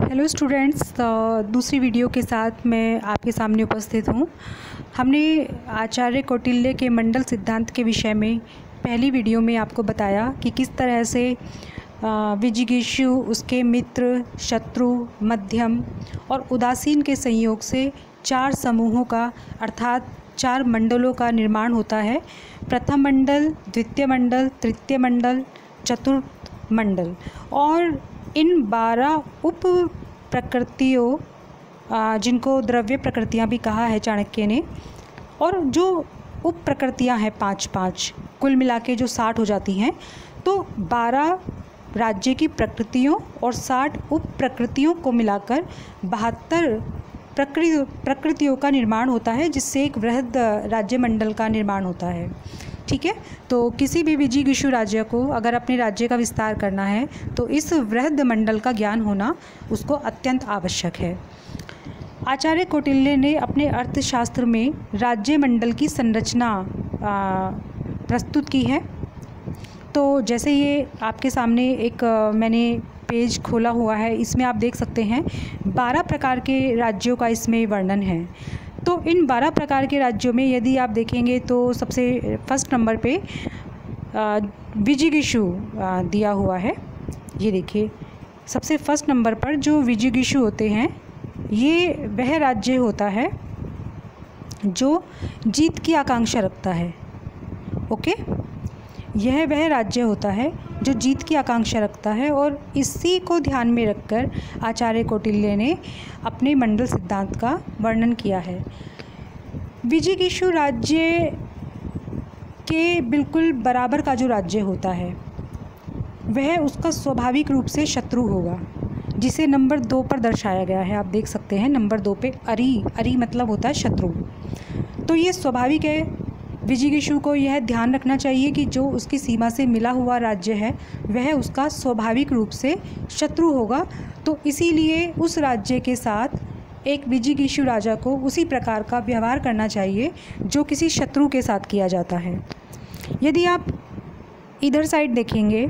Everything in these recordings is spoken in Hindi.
हेलो स्टूडेंट्स, दूसरी वीडियो के साथ मैं आपके सामने उपस्थित हूँ। हमने आचार्य कौटिल्य के मंडल सिद्धांत के विषय में पहली वीडियो में आपको बताया कि किस तरह से विजिगीषु, उसके मित्र, शत्रु, मध्यम और उदासीन के संयोग से चार समूहों का अर्थात चार मंडलों का निर्माण होता है। प्रथम मंडल, द्वितीय मंडल, तृतीय मंडल, चतुर्थ मंडल। और इन 12 उप प्रकृतियों, जिनको द्रव्य प्रकृतियाँ भी कहा है चाणक्य ने, और जो उप प्रकृतियाँ हैं 5-5, कुल मिला के जो 60 हो जाती हैं, तो 12 राज्य की प्रकृतियों और 60 उप प्रकृतियों को मिलाकर 72 प्रकृतियों का निर्माण होता है, जिससे एक वृहद राज्य मंडल का निर्माण होता है। ठीक है, तो किसी भी विजिगीषु राज्य को अगर अपने राज्य का विस्तार करना है तो इस वृहद मंडल का ज्ञान होना उसको अत्यंत आवश्यक है। आचार्य कौटिल्य ने अपने अर्थशास्त्र में राज्य मंडल की संरचना प्रस्तुत की है। तो जैसे ये आपके सामने एक मैंने पेज खोला हुआ है, इसमें आप देख सकते हैं 12 प्रकार के राज्यों का इसमें वर्णन है। तो इन 12 प्रकार के राज्यों में यदि आप देखेंगे तो सबसे फर्स्ट नंबर पे विजिगीषु दिया हुआ है। ये देखिए, सबसे फर्स्ट नंबर पर जो विजिगीषु होते हैं, ये वह राज्य होता है जो जीत की आकांक्षा रखता है। ओके, यह वह राज्य होता है जो जीत की आकांक्षा रखता है, और इसी को ध्यान में रखकर आचार्य कौटिल्य ने अपने मंडल सिद्धांत का वर्णन किया है। विजिगीषु राज्य के बिल्कुल बराबर का जो राज्य होता है वह उसका स्वाभाविक रूप से शत्रु होगा, जिसे नंबर 2 पर दर्शाया गया है। आप देख सकते हैं नंबर 2 पे अरी मतलब होता है शत्रु। तो ये स्वाभाविक है, विजिगीषु को यह ध्यान रखना चाहिए कि जो उसकी सीमा से मिला हुआ राज्य है वह उसका स्वाभाविक रूप से शत्रु होगा। तो इसीलिए उस राज्य के साथ एक विजिगीषु राजा को उसी प्रकार का व्यवहार करना चाहिए जो किसी शत्रु के साथ किया जाता है। यदि आप इधर साइड देखेंगे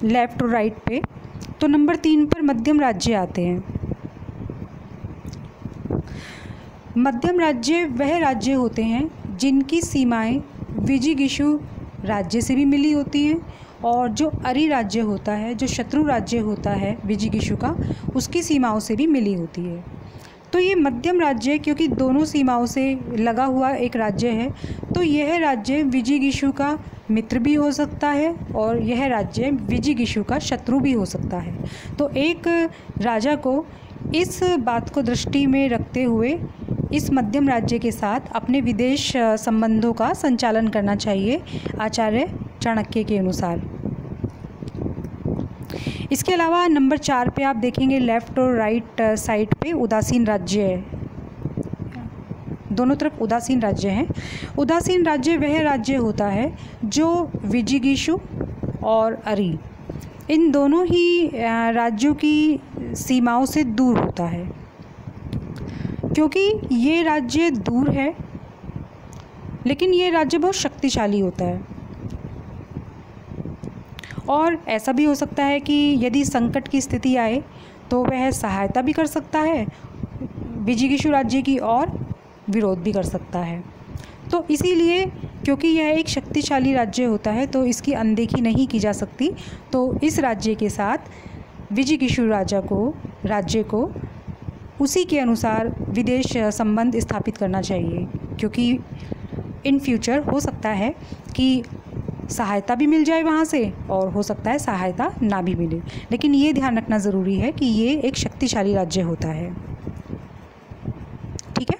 लेफ़्ट और राइट पे, तो नंबर 3 पर मध्यम राज्य आते हैं। मध्यम राज्य वह राज्य होते हैं जिनकी सीमाएं विजिगीषु राज्य से भी मिली होती हैं, और जो अरी राज्य होता है, जो शत्रु राज्य होता है विजिगीषु का, उसकी सीमाओं से भी मिली होती है। तो ये मध्यम राज्य, क्योंकि दोनों सीमाओं से लगा हुआ एक राज्य है, तो यह राज्य विजिगीषु का मित्र भी हो सकता है और यह राज्य विजिगीषु का शत्रु भी हो सकता है। तो एक राजा को इस बात को दृष्टि में रखते हुए इस मध्यम राज्य के साथ अपने विदेश संबंधों का संचालन करना चाहिए आचार्य चाणक्य के अनुसार। इसके अलावा नंबर 4 पे आप देखेंगे लेफ़्ट और राइट साइड पे उदासीन राज्य है, दोनों तरफ उदासीन राज्य हैं। उदासीन राज्य वह राज्य होता है जो विजिगीषु और अरी, इन दोनों ही राज्यों की सीमाओं से दूर होता है। क्योंकि ये राज्य दूर है, लेकिन ये राज्य बहुत शक्तिशाली होता है, और ऐसा भी हो सकता है कि यदि संकट की स्थिति आए तो वह सहायता भी कर सकता है विजिगीषु राज्य की और विरोध भी कर सकता है। तो इसीलिए क्योंकि यह एक शक्तिशाली राज्य होता है तो इसकी अनदेखी नहीं की जा सकती। तो इस राज्य के साथ विजिगीषु राज्य को उसी के अनुसार विदेश संबंध स्थापित करना चाहिए, क्योंकि इन फ्यूचर हो सकता है कि सहायता भी मिल जाए वहाँ से, और हो सकता है सहायता ना भी मिले। लेकिन ये ध्यान रखना ज़रूरी है कि ये एक शक्तिशाली राज्य होता है। ठीक है,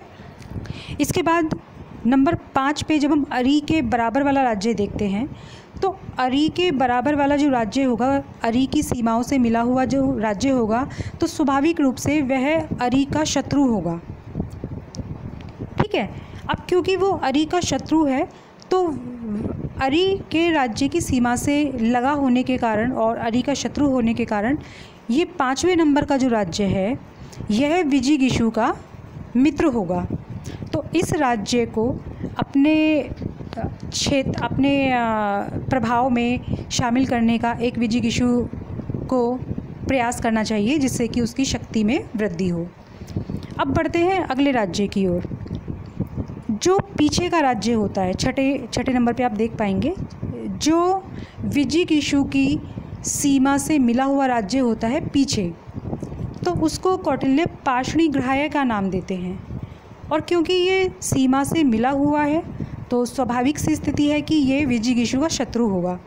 इसके बाद नंबर 5 पे जब हम अरी के बराबर वाला राज्य देखते हैं, तो अरी के बराबर वाला जो राज्य होगा, अरी की सीमाओं से मिला हुआ जो राज्य होगा, तो स्वाभाविक रूप से वह अरी का शत्रु होगा। ठीक है, अब क्योंकि वो अरी का शत्रु है, तो अरी के राज्य की सीमा से लगा होने के कारण और अरी का शत्रु होने के कारण ये 5वें नंबर का जो राज्य है यह विजिगीषु का मित्र होगा। तो इस राज्य को अपने प्रभाव में शामिल करने का एक विजिगीषु को प्रयास करना चाहिए जिससे कि उसकी शक्ति में वृद्धि हो। अब बढ़ते हैं अगले राज्य की ओर। जो पीछे का राज्य होता है, छठे नंबर पे आप देख पाएंगे, जो विजिगीषु की सीमा से मिला हुआ राज्य होता है पीछे, तो उसको कौटिल्य पाषाणीग्राह्य का नाम देते हैं। और क्योंकि ये सीमा से मिला हुआ है तो स्वाभाविक सी स्थिति है कि ये विजिगीषु का शत्रु होगा।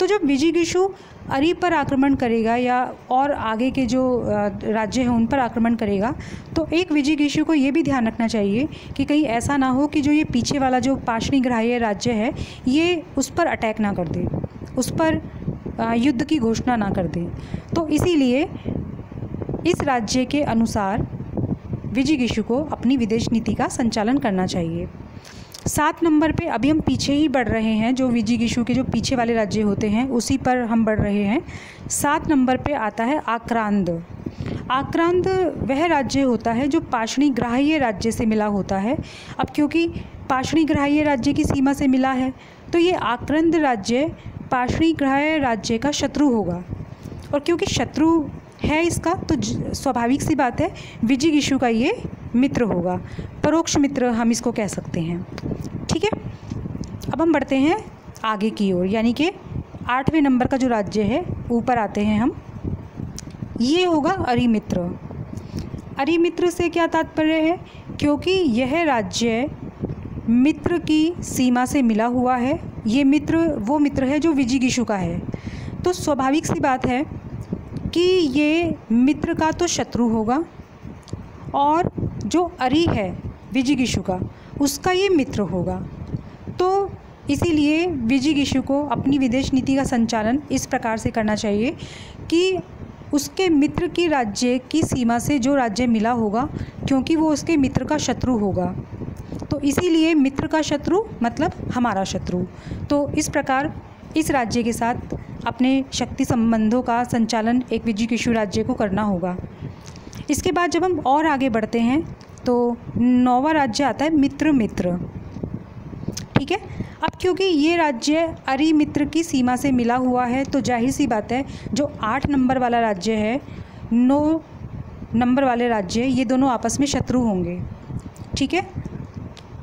तो जब विजिगीषु अरि पर आक्रमण करेगा या और आगे के जो राज्य हैं उन पर आक्रमण करेगा, तो एक विजिगीषु को ये भी ध्यान रखना चाहिए कि कहीं ऐसा ना हो कि जो ये पीछे वाला जो पाषाणीग्राह्य राज्य है ये उस पर अटैक ना कर दे, उस पर युद्ध की घोषणा ना कर दे। तो इसीलिए इस राज्य के अनुसार विजिगीषु को अपनी विदेश नीति का संचालन करना चाहिए। 7 नंबर पे अभी हम पीछे ही बढ़ रहे हैं, जो विजिगीषु के जो पीछे वाले राज्य होते हैं उसी पर हम बढ़ रहे हैं। 7 नंबर पे आता है आक्रांद। आक्रांद वह राज्य होता है जो पाषाणीग्राह्य राज्य से मिला होता है। अब क्योंकि पाषाणीग्राह्य राज्य की सीमा से मिला है तो ये आक्रांद राज्य पाषाणीग्राह्य राज्य का शत्रु होगा, और क्योंकि शत्रु है इसका तो स्वाभाविक सी बात है विजिगीषु का ये मित्र होगा, परोक्ष मित्र हम इसको कह सकते हैं। ठीक है, अब हम बढ़ते हैं आगे की ओर, यानी कि 8वें नंबर का जो राज्य है ऊपर आते हैं हम, ये होगा अरिमित्र। अरिमित्र से क्या तात्पर्य है? क्योंकि यह राज्य मित्र की सीमा से मिला हुआ है, ये मित्र वो मित्र है जो विजिगीषु का है, तो स्वाभाविक सी बात है कि ये मित्र का तो शत्रु होगा और जो अरि है विजिगीषु का उसका ये मित्र होगा। तो इसीलिए विजिगीषु को अपनी विदेश नीति का संचालन इस प्रकार से करना चाहिए कि उसके मित्र की राज्य की सीमा से जो राज्य मिला होगा, क्योंकि वो उसके मित्र का शत्रु होगा, तो इसीलिए मित्र का शत्रु मतलब हमारा शत्रु। तो इस प्रकार इस राज्य के साथ अपने शक्ति संबंधों का संचालन एक विजिगीषु राज्य को करना होगा। इसके बाद जब हम और आगे बढ़ते हैं तो 9वां राज्य आता है मित्र। ठीक है, अब क्योंकि ये राज्य अरिमित्र की सीमा से मिला हुआ है तो जाहिर सी बात है जो 8 नंबर वाला राज्य है, 9 नंबर वाले राज्य, ये दोनों आपस में शत्रु होंगे। ठीक है,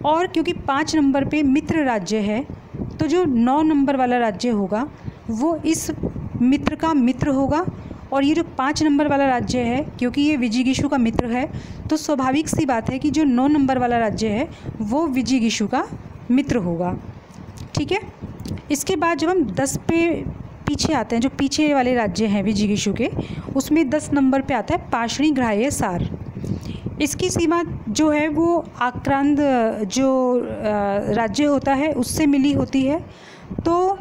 और क्योंकि 5 नंबर पे मित्र राज्य है तो जो 9 नंबर वाला राज्य होगा वो इस मित्र का मित्र होगा, और ये जो 5 नंबर वाला राज्य है क्योंकि ये विजिगीषु का मित्र है तो स्वाभाविक सी बात है कि जो 9 नंबर वाला राज्य है वो विजिगीषु का मित्र होगा। ठीक है, इसके बाद जब हम 10 पे पीछे आते हैं, जो पीछे वाले राज्य हैं विजिगीषु के, उसमें 10 नंबर पे आता है पाषाणीग्राह्य सार। इसकी सीमा जो है वो आक्रांद जो राज्य होता है उससे मिली होती है, तो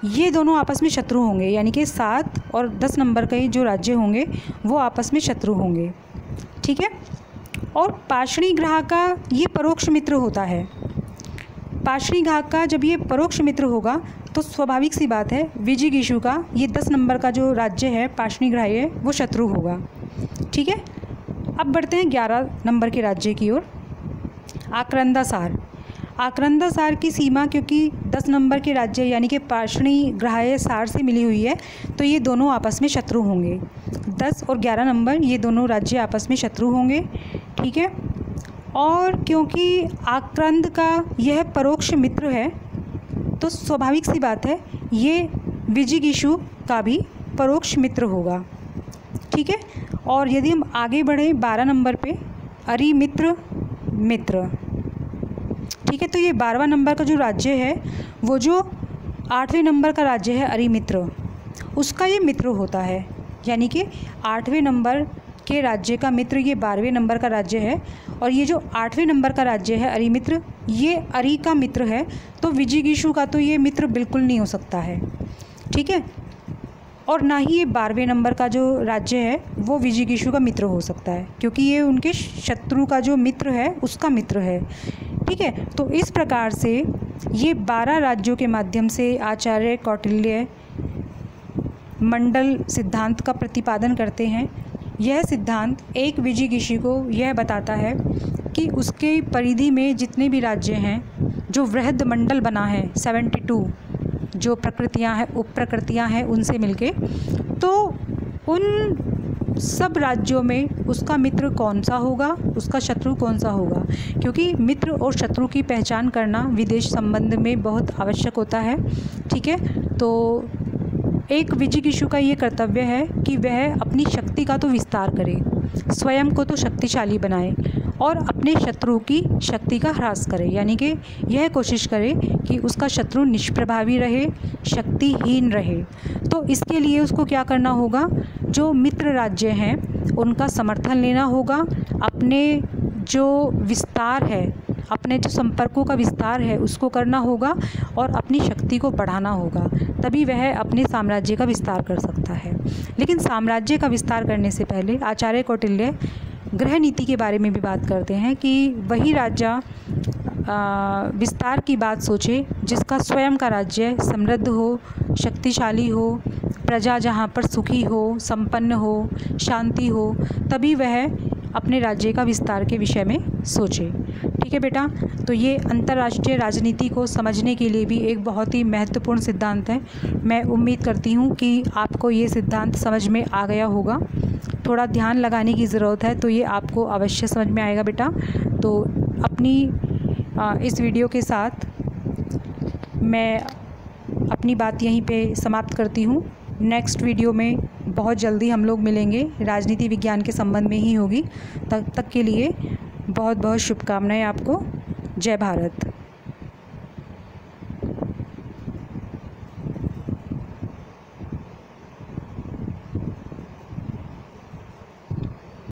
ये दोनों आपस में शत्रु होंगे, यानी कि 7 और 10 नंबर के जो राज्य होंगे वो आपस में शत्रु होंगे। ठीक है, और पाषाणीग्राह्य का ये परोक्ष मित्र होता है। पाषाणीग्राह्य का जब ये परोक्ष मित्र होगा तो स्वाभाविक सी बात है विजिगीषु का ये 10 नंबर का जो राज्य है पाषाणीग्राह्य वो शत्रु होगा। ठीक है, अब बढ़ते हैं 11 नंबर के राज्य की ओर, आक्रांदासार। आक्रांदासार की सीमा क्योंकि 10 नंबर के राज्य यानी कि पाषाणीग्राह्य सार से मिली हुई है तो ये दोनों आपस में शत्रु होंगे। 10 और 11 नंबर ये दोनों राज्य आपस में शत्रु होंगे। ठीक है, और क्योंकि आक्रांद का यह परोक्ष मित्र है तो स्वाभाविक सी बात है ये विजिगीषु का भी परोक्ष मित्र होगा। ठीक है, और यदि हम आगे बढ़ें 12 नंबर पे अरिमित्र मित्र। ठीक है, तो ये 12वां नंबर का जो राज्य है वो जो 8वें नंबर का राज्य है अरिमित्र, उसका ये मित्र होता है, यानी कि 8वें नंबर के राज्य का मित्र ये 12वें नंबर का राज्य है, और ये जो 8वें नंबर का राज्य है अरिमित्र ये अरि का मित्र है, तो विजिगीषु का तो ये मित्र बिल्कुल नहीं हो सकता है। ठीक है, और ना ही ये 12वें नंबर का जो राज्य है वो विजिगीषु का मित्र हो सकता है, क्योंकि ये उनके शत्रु का जो मित्र है उसका मित्र है। ठीक है, तो इस प्रकार से ये 12 राज्यों के माध्यम से आचार्य कौटिल्य मंडल सिद्धांत का प्रतिपादन करते हैं। यह सिद्धांत एक विजिगीषु को यह बताता है कि उसके परिधि में जितने भी राज्य हैं, जो वृहद मंडल बना है 72 जो प्रकृतियां हैं, उप प्रकृतियां हैं उनसे मिलके, तो उन सब राज्यों में उसका मित्र कौन सा होगा, उसका शत्रु कौन सा होगा, क्योंकि मित्र और शत्रु की पहचान करना विदेश संबंध में बहुत आवश्यक होता है। ठीक है, तो एक विजिगीषु का ये कर्तव्य है कि वह अपनी शक्ति का तो विस्तार करे, स्वयं को तो शक्तिशाली बनाए और अपने शत्रु की शक्ति का ह्रास करे, यानी कि यह कोशिश करे कि उसका शत्रु निष्प्रभावी रहे, शक्तिहीन रहे। तो इसके लिए उसको क्या करना होगा, जो मित्र राज्य हैं उनका समर्थन लेना होगा, अपने जो विस्तार है, अपने जो संपर्कों का विस्तार है उसको करना होगा और अपनी शक्ति को बढ़ाना होगा, तभी वह अपने साम्राज्य का विस्तार कर सकता है। लेकिन साम्राज्य का विस्तार करने से पहले आचार्य कौटिल्य गृह नीति के बारे में भी बात करते हैं कि वही राजा विस्तार की बात सोचे जिसका स्वयं का राज्य समृद्ध हो, शक्तिशाली हो, प्रजा जहाँ पर सुखी हो, संपन्न हो, शांति हो, तभी वह अपने राज्य का विस्तार के विषय में सोचे। ठीक है बेटा, तो ये अंतर्राष्ट्रीय राजनीति को समझने के लिए भी एक बहुत ही महत्वपूर्ण सिद्धांत है। मैं उम्मीद करती हूँ कि आपको ये सिद्धांत समझ में आ गया होगा। थोड़ा ध्यान लगाने की ज़रूरत है, तो ये आपको अवश्य समझ में आएगा बेटा। तो अपनी इस वीडियो के साथ मैं अपनी बात यहीं पे समाप्त करती हूँ। नेक्स्ट वीडियो में बहुत जल्दी हम लोग मिलेंगे, राजनीति विज्ञान के संबंध में ही होगी। तब तक के लिए बहुत बहुत शुभकामनाएं आपको। जय भारत।